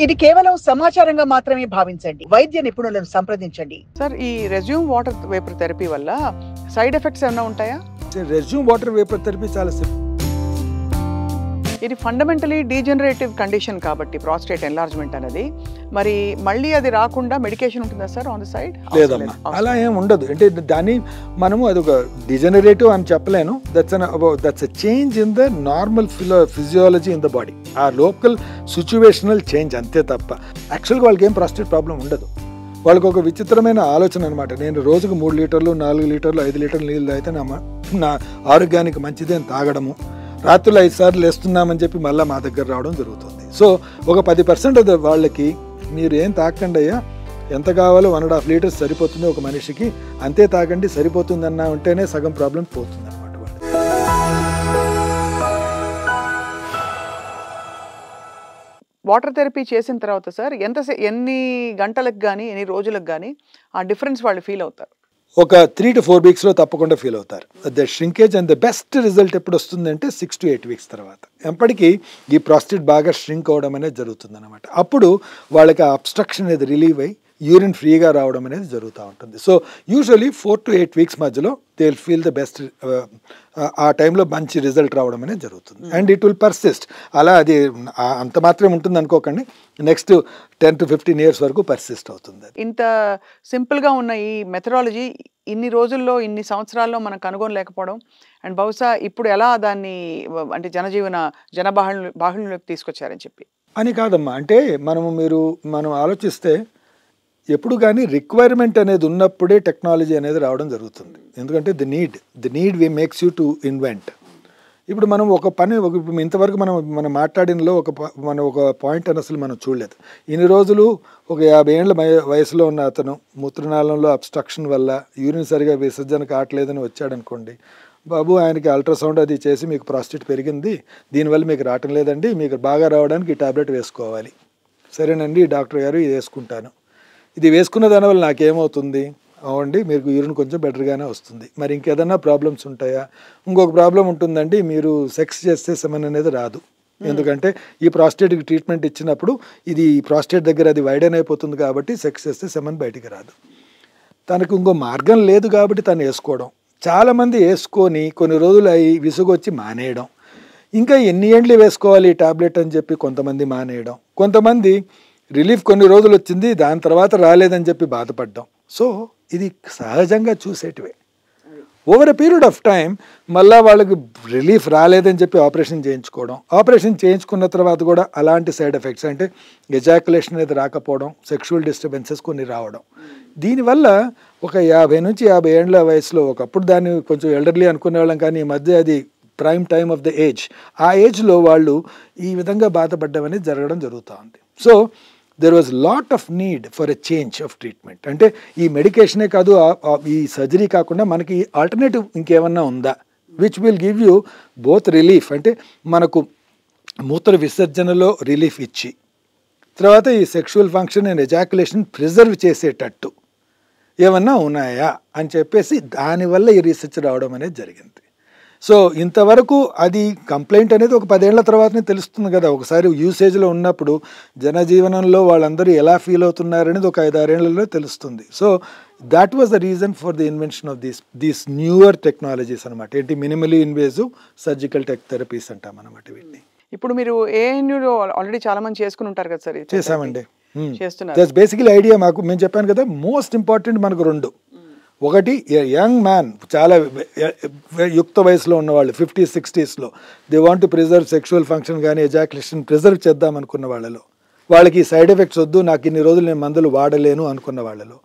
ఇది కేవలం సమాచారంగా మాత్రమే భావించండి. వైద్య నిపుణులను సంప్రదించండి. సార్, ఈ రెజ్యూమ్ వాటర్ వేపర్ థెరపీ వల్ల సైడ్ ఎఫెక్ట్స్ ఏమైనా ఉంటాయా? రెజ్యూమ్ వాటర్ వేపర్ థెరపీ చాలా ఇది ఫండమెంటలీ డీజనరేటివ్ కండిషన్ కాబట్టి ప్రాస్టేట్ ఎన్లార్జ్మెంట్ అనేది, మరి మళ్ళీ అది రాకుండా మెడికేషన్ ఉంటుందా సార్ ఆన్ ద సైడ్? లేదమ్మా, అలా ఏం ఉండదు. అంటే దాన్ని మనము అది ఒక డిజనరేటివ్ అని చెప్పలేను. That's a change in the normal physiology in the body, ఆ లోకల్ సిచ్యువేషనల్ చేంజ్ అంతే తప్ప యాక్చువల్గా వాళ్ళకి ఏం ప్రాస్టేట్ ప్రాబ్లం ఉండదు. వాళ్ళకి ఒక విచిత్రమైన ఆలోచన అనమాట. నేను రోజుకు 3 లీటర్లు 4 లీటర్లు 5 లీటర్లు నీళ్ళు తాగితే నా ఆరోగ్యానికి మంచిది అని తాగడము, రాత్రులు 5 సార్లు వేస్తున్నామని చెప్పి మళ్ళీ మా దగ్గర రావడం జరుగుతుంది. సో ఒక 10% అది వాళ్ళకి మీరు ఏం తాకండి అయ్యా, ఎంత కావాలో 1.5 లీటర్స్ సరిపోతుంది ఒక మనిషికి, అంతే తాగండి సరిపోతుందన్నా ఉంటేనే సగం ప్రాబ్లం పోతుంది అనమాట. వాటర్ థెరపీ చేసిన తర్వాత సార్ ఎన్ని గంటలకు కానీ ఎన్ని రోజులకు కానీ ఆ డిఫరెన్స్ వాళ్ళు ఫీల్ అవుతారు? ఒక 3 to 4 వీక్స్లో తప్పకుండా ఫీల్ అవుతారు. The shrinkage and the best result ఎప్పుడు వస్తుందంటే 6 to 8 వీక్స్ తర్వాత. ఎప్పటికీ ఈ ప్రాస్టేట్ బాగా ష్రింక్ అవడం అనేది జరుగుతుంది అనమాట. అప్పుడు వాళ్ళకి ఆ అబ్స్ట్రక్షన్ అనేది రిలీవ్ అయ్యి యూరిన్ ఫ్రీగా రావడం అనేది జరుగుతూ ఉంటుంది. సో యూజువలీ 4 to 8 వీక్స్ మధ్యలో they will feel the best, ఆ టైంలో మంచి రిజల్ట్ రావడం అనేది జరుగుతుంది. And it will persist. అలా అది అంత మాత్రమే ఉంటుంది అనుకోకండి, నెక్స్ట్ 10 to 15 years వరకు పర్సిస్ట్ అవుతుంది. ఇంత సింపుల్గా ఉన్న ఈ మెథడాలజీ ఇన్ని రోజుల్లో ఇన్ని సంవత్సరాల్లో మనం కనుగొనలేకపోవడం, అండ్ బహుశా ఇప్పుడు ఎలా దాన్ని అంటే జనబాహుళ్యంలోకి తీసుకొచ్చారని చెప్పి అని కాదమ్మా. అంటే మనం ఆలోచిస్తే ఎప్పుడు కానీ రిక్వైర్మెంట్ అనేది ఉన్నప్పుడే టెక్నాలజీ అనేది రావడం జరుగుతుంది. ఎందుకంటే the need we makes you to invent. ఇప్పుడు మనం ఒక పని ఇంతవరకు మనం మాట్లాడినలో ఒక పాయింట్ అని అసలు మనం చూడలేదు. ఇన్ని రోజులు ఒక 50 ఏళ్ల వయసులో ఉన్న అతను మూత్రనాళంలో అబ్స్ట్రక్షన్ వల్ల యూరిన్ సరిగా విసర్జన కావట్లేదని వచ్చాడనుకోండి, బాబు ఆయనకి అల్ట్రాసౌండ్ అది చేసి మీకు ప్రాస్టేట్ పెరిగింది, దీనివల్ల మీకు రావటం లేదండి, మీకు బాగా రావడానికి ఈ టాబ్లెట్ వేసుకోవాలి. సరేనండి డాక్టర్ గారు, ఇది వేసుకుంటాను. ఇది వేసుకున్న దానివల్ల నాకేమవుతుంది? అవండి మీకు యూరిన్ కొంచెం బెటర్గానే వస్తుంది. మరి ఇంకేదన్నా ప్రాబ్లమ్స్ ఉంటాయా? ఇంకొక ప్రాబ్లం ఉంటుందండి, మీరు సెక్స్ చేస్తే సెమన్ అనేది రాదు. ఎందుకంటే ఈ ప్రాస్టేట్కి ట్రీట్మెంట్ ఇచ్చినప్పుడు ఇది ప్రాస్టేట్ దగ్గర అది వైడెన్ అయిపోతుంది కాబట్టి సెక్స్ చేస్తే సెమన్ బయటికి రాదు. తనకు ఇంకో మార్గం లేదు కాబట్టి తను వేసుకోవడం. చాలామంది వేసుకొని కొన్ని రోజులు అవి విసుగొచ్చి మానేయడం, ఇంకా ఎన్ని ఏండ్లు వేసుకోవాలి ఈ టాబ్లెట్ అని చెప్పి కొంతమంది మానేయడం, కొంతమంది రిలీఫ్ కొన్ని రోజులు వచ్చింది దాని తర్వాత రాలేదని చెప్పి బాధపడ్డాం. సో ఇది సహజంగా చూసేటివే. Over a period of time మళ్ళీ వాళ్ళకి రిలీఫ్ రాలేదని చెప్పి ఆపరేషన్ చేయించుకోవడం, ఆపరేషన్ చేయించుకున్న తర్వాత కూడా అలాంటి సైడ్ ఎఫెక్ట్స్ అంటే ఎజాకులేషన్ అనేది రాకపోవడం, సెక్షువల్ డిస్టర్బెన్సెస్ కొన్ని రావడం. దీనివల్ల ఒక 50 నుంచి 50 ఏళ్ల వయసులో, ఒకప్పుడు దాన్ని కొంచెం ఎల్డర్లీ అనుకునే వాళ్ళం, కానీ ఈ మధ్య అది prime time of the age, ఆ ఏజ్లో వాళ్ళు ఈ విధంగా బాధపడ్డం అనేది జరగడం జరుగుతూ ఉంది. So there was lot of need for a change of treatment. అంటే ఈ మెడికేషనే కాదు, ఈ సర్జరీ కాకుండా మనకి ఆల్టర్నేటివ్ ఇంకేమన్నా ఉందా which will give you both relief, అంటే మనకు మూత్ర విసర్జనలో రిలీఫ్ ఇచ్చి తర్వాత ఈ sexual function and ejaculation preserve చేసేటట్టు ఏమన్నా ఉన్నాయా అని చెప్పేసి దానివల్ల ఈ రీసెర్చ్ రావడం అనేది జరిగింది. సో ఇంతవరకు అది కంప్లైంట్ అనేది ఒక 10 ఏళ్ల తర్వాతనే తెలుస్తుంది కదా. ఒకసారి యూసేజ్లో ఉన్నప్పుడు జనజీవనంలో వాళ్ళందరూ ఎలా ఫీల్ అవుతున్నారు అనేది ఒక 5-6 ఏళ్లలో తెలుస్తుంది. So that was the reason for the invention of these newer technologies అనమాట. ఏంటి మినిమలీ ఇన్వేజివ్ సర్జికల్ థెరపీస్ అంటాం అనమాట వీటిని. ఇప్పుడు మీరు ఏఎన్యూలో ఆల్రెడీ చాలా మంది చేసుకుని ఉంటారు కదా సార్? చేసామండి, చేస్తున్నారు. That's basically idea. మేము చెప్పాను కదా, మోస్ట్ ఇంపార్టెంట్ మనకు 2. ఒకటి యంగ్ మ్యాన్, చాలా యుక్త వయసులో ఉన్నవాళ్ళు 50s 60sలో, they want to preserve sexual function కానీ ఎజాకులేషన్ ప్రిజర్వ్ చేద్దాం అనుకున్న వాళ్ళలో, వాళ్ళకి సైడ్ ఎఫెక్ట్స్ వద్దు, నాకు ఇన్ని రోజులు నేను మందులు వాడలేను అనుకున్న వాళ్ళలో.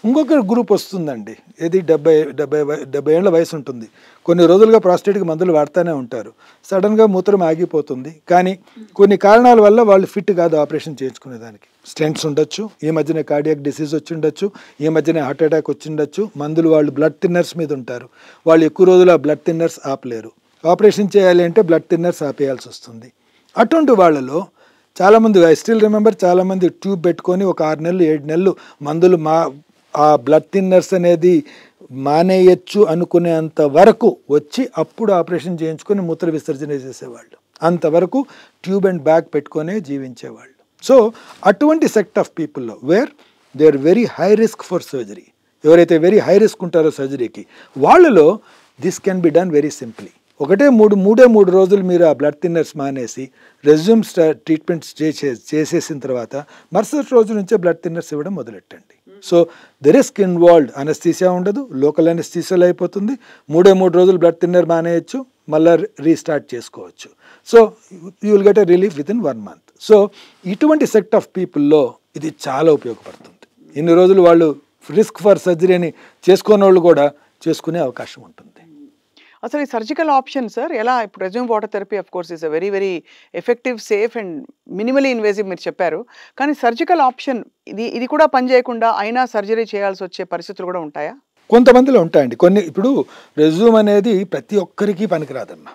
ఇంకొక గ్రూప్ వస్తుందండి, ఇది 70 ఏళ్ల వయసు ఉంటుంది, కొన్ని రోజులుగా ప్రాస్టేట్కి మందులు వాడుతూనే ఉంటారు, సడన్గా మూత్రం ఆగిపోతుంది, కానీ కొన్ని కారణాల వల్ల వాళ్ళు ఫిట్ కాదు ఆపరేషన్ చేయించుకునేదానికి. స్టెంట్స్ ఉండొచ్చు, ఈ మధ్యనే కార్డియాక్ డిసీజ్ వచ్చి ఉండొచ్చు, ఈ మధ్యనే హార్ట్ అటాక్ వచ్చి ఉండొచ్చు, మందులు వాళ్ళు బ్లడ్ థిన్నర్స్ మీద ఉంటారు, వాళ్ళు ఎక్కువ రోజులు ఆ బ్లడ్ థిన్నర్స్ ఆపలేరు, ఆపరేషన్ చేయాలి అంటే బ్లడ్ థిన్నర్స్ ఆపేయాల్సి వస్తుంది. అటువంటి వాళ్ళలో చాలామంది, ఐ స్టిల్ రిమెంబర్, చాలామంది ట్యూబ్ పెట్టుకొని ఒక 6 నెలలు 7 నెలలు మందులు ఆ బ్లడ్ థిన్నర్స్ అనేది మానేయచ్చు అనుకునేంత వరకు వచ్చి అప్పుడు ఆపరేషన్ చేయించుకొని మూత్ర విసర్జన చేసేవాళ్ళు. అంతవరకు ట్యూబ్ అండ్ బ్యాగ్ పెట్టుకొనే జీవించేవాళ్ళు. సో అటువంటి సెక్ట్ ఆఫ్ పీపుల్లో where they are very high risk for surgery, ఎవరైతే వెరీ హై రిస్క్ ఉంటారో సర్జరీకి, వాళ్ళలో this can be done very simply. మూడే మూడు రోజులు మీరు ఆ బ్లడ్ థిన్నర్స్ మానేసి రెజ్యూమ్ ట్రీట్మెంట్స్ చేసేసిన తర్వాత మరుసటి రోజు నుంచే బ్లడ్ థిన్నర్స్ ఇవ్వడం మొదలెట్టండి. So the risk involved, anaesthesia ఉండదు, లోకల్ అనస్థీసియాలో అయిపోతుంది, మూడు రోజులు బ్లడ్ థిన్నర్ మానేయచ్చు, మళ్ళీ రీస్టార్ట్ చేసుకోవచ్చు. So you will get a relief with in 1 month. So ఇటువంటి సెక్ట్ ఆఫ్ పీపుల్లో ఇది చాలా ఉపయోగపడుతుంది. ఇన్ని రోజులు వాళ్ళు రిస్క్ ఫర్ సర్జరీ అని చేసుకునే వాళ్ళు కూడా చేసుకునే అవకాశం ఉంటుంది. అసలు ఈ సర్జికల్ ఆప్షన్ సార్ ఎలా, ఇప్పుడు resume water therapy of course is a very very effective, safe and minimally invasive మీరు చెప్పారు. కానీ సర్జికల్ ఆప్షన్ ఇది కూడా పనిచేయకుండా అయినా సర్జరీ చేయాల్సి వచ్చే పరిస్థితులు కూడా ఉంటాయా? కొంతమందిలో ఉంటాయండి. ఇప్పుడు రెజ్యూమ్ అనేది ప్రతి ఒక్కరికి పనికిరాదమ్మా.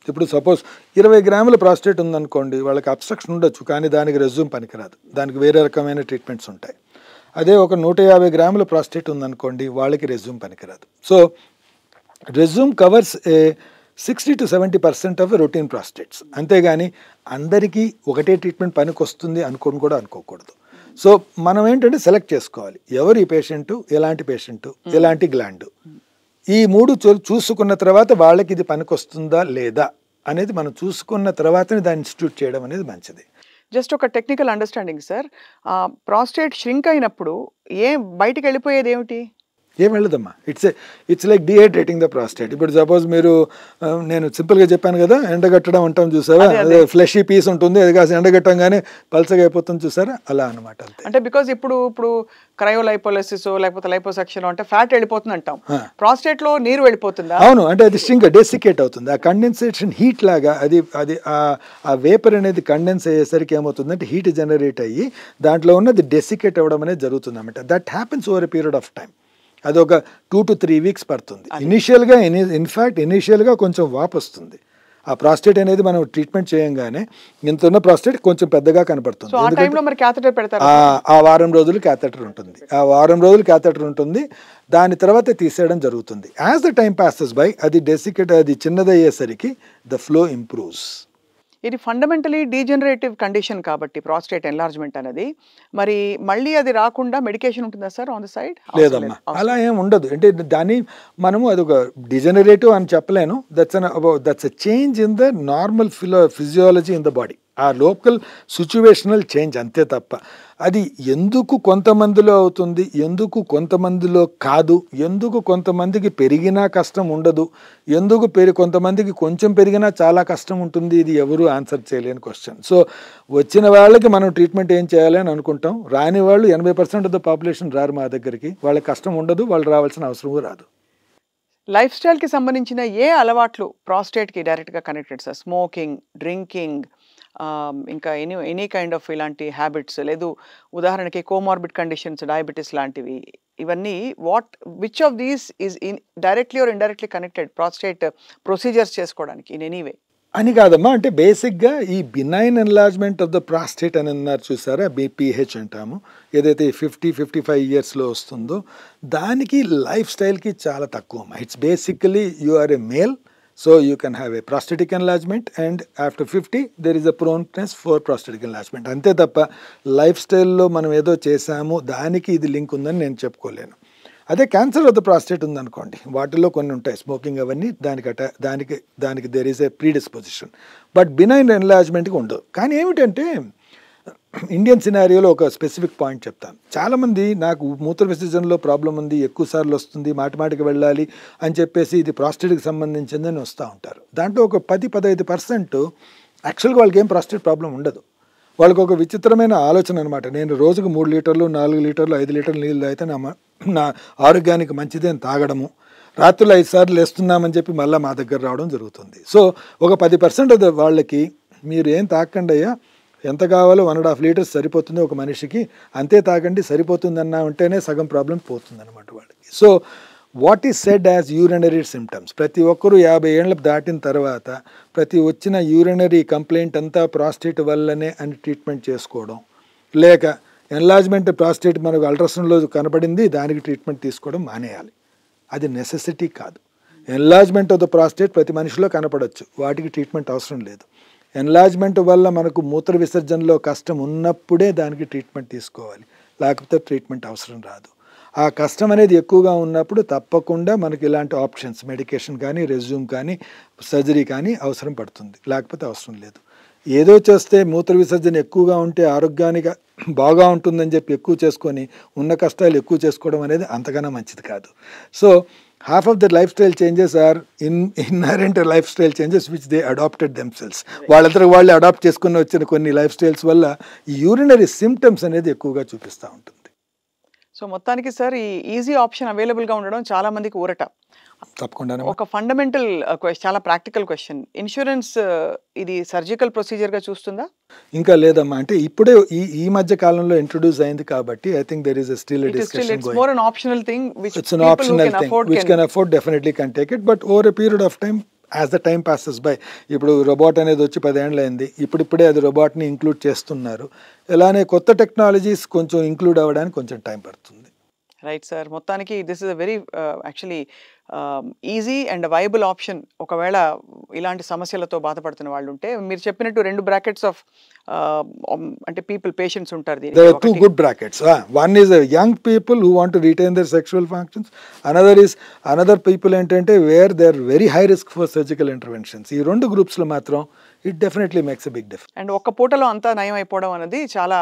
ఇప్పుడు సపోజ్ 20 గ్రాముల ప్రాస్టేట్ ఉందనుకోండి, వాళ్ళకి అబ్స్ట్రక్షన్ ఉండొచ్చు, కానీ దానికి రెజ్యూమ్ పనికిరాదు, దానికి వేరే రకమైన ట్రీట్మెంట్స్ ఉంటాయి. అదే ఒక 150 గ్రాముల ప్రాస్టేట్ ఉందనుకోండి, వాళ్ళకి రెజ్యూమ్ పనికిరాదు. So Rezum covers 60 to 70% of routine prostates. అంతేగాని అందరికీ ఒకటే ట్రీట్మెంట్ పనికి వస్తుంది అనుకోని కూడా అనుకోకూడదు. సో మనం ఏంటంటే సెలెక్ట్ చేసుకోవాలి, ఎవరు ఈ పేషెంటు, ఎలాంటి పేషెంటు, ఎలాంటి గ్లాండు, ఈ 3 చూసుకున్న తర్వాత వాళ్ళకి ఇది పనికి వస్తుందా లేదా అనేది మనం చూసుకున్న తర్వాతనే దాన్ని ఇన్స్టిట్యూట్ చేయడం అనేది మంచిది. జస్ట్ ఒక technical understanding sir, prostate shrink అయినప్పుడు బయటికి వెళ్ళిపోయేది ఏమిటి? ఏం వెళ్ళదమ్మా, ఇట్స్ లైక్ డిహైడ్రేటింగ్ ద ప్రాస్టేట్. ఇప్పుడు సపోజ్ మీరు, నేను సింపుల్గా చెప్పాను కదా, ఎండగట్టడం అంటాం చూసావా, అదే ఫ్లెషీ పీస్ ఉంటుంది, అది కాస్త ఎండగట్టంగానే పల్చగా అయిపోతుంది చూసారా, అలా అనమాట. అంటే బికాజ్ ఇప్పుడు క్రయోలైపోలిసిస్ లేకపోతే లైపోసెక్షన్ అంటే ఫ్యాట్ వెళ్ళిపోతుంది అంటాం, ప్రాస్టేట్ లో నీరు వెళ్ళిపోతుందా? అవును, అంటే అది స్ట్రింగ్ డెసికేట్ అవుతుంది. ఆ కండెన్సేషన్ హీట్ లాగా అది ఆ వేపర్ అనేది కండెన్స్ అయ్యేసరికి ఏమవుతుందంటే హీట్ జనరేట్ అయ్యి దాంట్లో ఉన్నది డెసికేట్ అవ్వడం అనేది జరుగుతుంది అన్నమాట. That happens over a period of time. అది ఒక 2 to 3 weeks పడుతుంది. ఇనిషియల్గా కొంచెం వాపు వస్తుంది. ఆ ప్రాస్టేట్ అనేది మనం ట్రీట్మెంట్ చేయంగానే ఇంత ఉన్న ప్రాస్టేట్ కొంచెం పెద్దగా కనపడుతుంది. ఆ వారం రోజులు క్యాథెటర్ ఉంటుంది, దాని తర్వాత తీసేయడం జరుగుతుంది. As the time passes by అది డెసికేట్, అది చిన్నదయ్యేసరికి ద ఫ్లో ఇంప్రూవ్స్. ఇది ఫండమెంటలీ డీజనరేటివ్ కండిషన్ కాబట్టి ప్రాస్టేట్ ఎన్లార్జ్మెంట్ అనేది, మరి మళ్ళీ అది రాకుండా మెడికేషన్ ఉంటుందా సార్ ఆన్ ద సైడ్? లేదమ్మా, అలా ఏం ఉండదు. అంటే దాన్ని మనము అది ఒక డిజనరేటివ్ అని చెప్పలేను. That's a change in the normal physiology in the body, ఆ లోకల్ సిచ్యువేషనల్ చేంజ్, అంతే తప్ప అది ఎందుకు కొంతమందిలో అవుతుంది, ఎందుకు కొంతమందిలో కాదు, ఎందుకు కొంతమందికి పెరిగినా కష్టం ఉండదు, ఎందుకు కొంతమందికి కొంచెం పెరిగినా చాలా కష్టం ఉంటుంది, ఇది ఎవరు ఆన్సర్ చేయలేని క్వశ్చన్. సో వచ్చిన వాళ్ళకి మనం ట్రీట్మెంట్ ఏం చేయాలి అని అనుకుంటాం, రాని వాళ్ళు 80% ఆఫ్ ద పాపులేషన్ రారు మా దగ్గరికి, వాళ్ళకి కష్టం ఉండదు, వాళ్ళు రావాల్సిన అవసరం రాదు. లైఫ్ స్టైల్కి సంబంధించిన ఏ అలవాట్లు ప్రాస్టేట్కి డైరెక్ట్గా కనెక్టెడ్ సార్? స్మోకింగ్, డ్రింకింగ్, ఇంకా ఎనీ కైండ్ ఆఫ్ ఇలాంటి హ్యాబిట్స్, లేదు ఉదాహరణకి కోమార్బిడ్ కండిషన్స్, డయాబెటీస్ లాంటివి, ఇవన్నీ which of these is directly or indirectly connected prostate procedures చేసుకోవడానికి ఇన్ ఎనీ వే అని కాదమ్మా. అంటే బేసిక్గా ఈ benign enlargement of the prostate అని అన్నారు చూసారా, బీపీహెచ్ అంటాము, ఏదైతే 50-55 yearsలో వస్తుందో దానికి లైఫ్ స్టైల్కి చాలా తక్కువ అమ్మా. It's basically you are a male, so you can have a prostatic enlargement, and after 50 there is a proneness for prostatic enlargement. అంతే తప్ప లైఫ్ స్టైల్లో మనం ఏదో చేసాము దానికి ఇది లింక్ ఉందని నేను చెప్పుకోలేను. అదే క్యాన్సర్ ఆఫ్ ద ప్రాస్టేట్ ఉందనుకోండి, వాటిల్లో కొన్ని ఉంటాయి, స్మోకింగ్ అవన్నీ, దానికి there is a predisposition. But benign ఎన్లార్జ్మెంట్కి ఉండదు. కానీ ఏమిటంటే ఇండియన్ సినారియోలో ఒక స్పెసిఫిక్ పాయింట్ చెప్తాను. చాలామంది నాకు మూత్ర విసర్జనలో ప్రాబ్లం ఉంది, ఎక్కువ సార్లు వస్తుంది, మాటిమాటికి వెళ్ళాలి అని చెప్పేసి ఇది ప్రాస్టేట్కి సంబంధించిందని వస్తూ ఉంటారు. దాంట్లో ఒక 10-15% యాక్చువల్గా వాళ్ళకి ఏం ప్రాస్టేట్ ప్రాబ్లం ఉండదు. వాళ్ళకి ఒక విచిత్రమైన ఆలోచన అనమాట, నేను రోజుకు 3 లీటర్లు 4 లీటర్లు 5 లీటర్లు నీళ్ళు అయితే నా ఆరోగ్యానికి మంచిది అని తాగడము, రాత్రులు 5 సార్లు వేస్తున్నామని చెప్పి మళ్ళీ మా దగ్గర రావడం జరుగుతుంది. సో ఒక 10% వాళ్ళకి మీరు ఏం తాకండి అయ్యా, ఎంత కావాలో 1.5 liters సరిపోతుంది ఒక మనిషికి, అంతే తాగండి సరిపోతుందన్నా ఉంటేనే సగం ప్రాబ్లం పోతుందన్నమాట వాళ్ళకి. So what is said as urinary symptoms, ప్రతి ఒక్కరూ 50 ఏళ్ళు దాటిన తర్వాత ప్రతి వచ్చిన యూరినరీ కంప్లైంట్ అంతా ప్రాస్టేట్ వల్లనే అని ట్రీట్మెంట్ చేసుకోవడం, లేక ఎన్లార్జ్మెంట్ ప్రాస్టేట్ మనకు అల్ట్రాసౌండ్లో కనపడింది దానికి ట్రీట్మెంట్ తీసుకోవడం మానేయాలి. అది నెసెసిటీ కాదు. ఎన్లార్జ్మెంట్ ఆఫ్ ద ప్రాస్టేట్ ప్రతి మనిషిలో కనపడవచ్చు, వాటికి ట్రీట్మెంట్ అవసరం లేదు. ఎన్లార్జ్మెంట్ వల్ల మనకు మూత్ర విసర్జనలో కష్టం ఉన్నప్పుడే దానికి ట్రీట్మెంట్ తీసుకోవాలి, లేకపోతే ట్రీట్మెంట్ అవసరం రాదు. ఆ కష్టం అనేది ఎక్కువగా ఉన్నప్పుడు తప్పకుండా మనకి ఇలాంటి ఆప్షన్స్, మెడికేషన్ కానీ, రెజ్యూమ్ కానీ, సర్జరీ కానీ అవసరం పడుతుంది, లేకపోతే అవసరం లేదు. ఏదో చేస్తే మూత్ర విసర్జన ఎక్కువగా ఉంటే ఆరోగ్యానికి బాగా ఉంటుందని చెప్పి ఎక్కువ చేసుకొని ఉన్న కష్టాలు ఎక్కువ చేసుకోవడం అనేది అంతకన్నా మంచిది కాదు. So half of the lifestyle changes are inherent lifestyle changes which they adopted themselves. వాళ్ళంతా వాళ్ళు అడాప్ట్ చేసుకుని వచ్చిన కొన్ని లైఫ్ స్టైల్స్ వల్ల ఈ యూరినరీ సిమ్టమ్స్ అనేది ఎక్కువగా చూపిస్తూ ఉంటుంది. సో మొత్తానికి సార్ ఈ ఈజీ ఆప్షన్ అవైలబుల్గా ఉండడం చాలా మందికి ఊరట. తప్పకుండా ఒక ఫండమెంటల్ క్వశ్చన్, చాలా ప్రాక్టికల్ క్వశ్చన్, ఇన్సూరెన్స్ ఇది సర్జికల్ ప్రొసీజర్ గా చూస్తుందా? ఇంకా లేదమ్మా, అంటే ఇప్పుడే ఈ మధ్య కాలంలో ఇంట్రొడ్యూస్ అయింది కాబట్టి I think there is still a discussion going. It's more an optional thing which it's an optional thing which can afford definitely can take it, but over a period of time as the time passes by, ఇప్పుడు robot అనేది వచ్చి 10 ఏళ్ళు అయింది, ఇప్పుడిప్పుడే అది రోబోట్ని include చేస్తున్నారు. ఇలానే కొత్త టెక్నాలజీస్ కొంచెం ఇంక్లూడ్ అవ్వడానికి కొంచెం టైం పడుతుంది. రైట్ సార్, మొత్తానికి this is a very actually easy and viable option. ఒకవేళ ఇలాంటి సమస్యలతో బాధపడుతున్న వాళ్ళు ఉంటే మీరు చెప్పినట్టు 2 బ్రాకెట్స్ ఆఫ్ అంటే పేషెంట్స్ ఉంటారు. There are 2 good brackets. One is a young people who want to retain their sexual functions. Another people ఏంటంటే where they are very high risk for surgical interventions. ఈ 2 groups లో మాత్రం it definitely makes a big difference. And ఒక్క పూటలో అంతా నయం అయిపోవడం అనేది చాలా,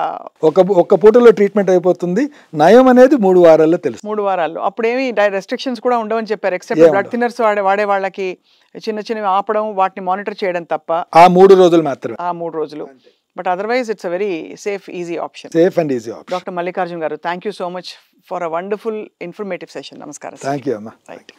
ఒక్క పూటలో ట్రీట్మెంట్ అయిపోతుంది. నయం అనేది 3 వారాల్లో తెలుసు. 3 వారాల్లో అప్పుడేమి రెస్ట్రిక్షన్స్ కూడా ఉండవని చెప్పారు, ఎక్సెప్ట్ బ్లడ్ థిన్నర్స్ వాడే వాళ్ళకి చిన్న చిన్నవి ఆపడం, వాటిని మానిటర్ చేయడం తప్ప. ఆ 3 రోజులు మాత్రమే. ఆ 3 రోజులు. But otherwise it's a very safe easy option. Safe and easy option. Doctor Mallikarjun గారు, thank you so much for a wonderful informative session. నమస్కారం. థ్యాంక్ యూ అమ్మా. రైట్.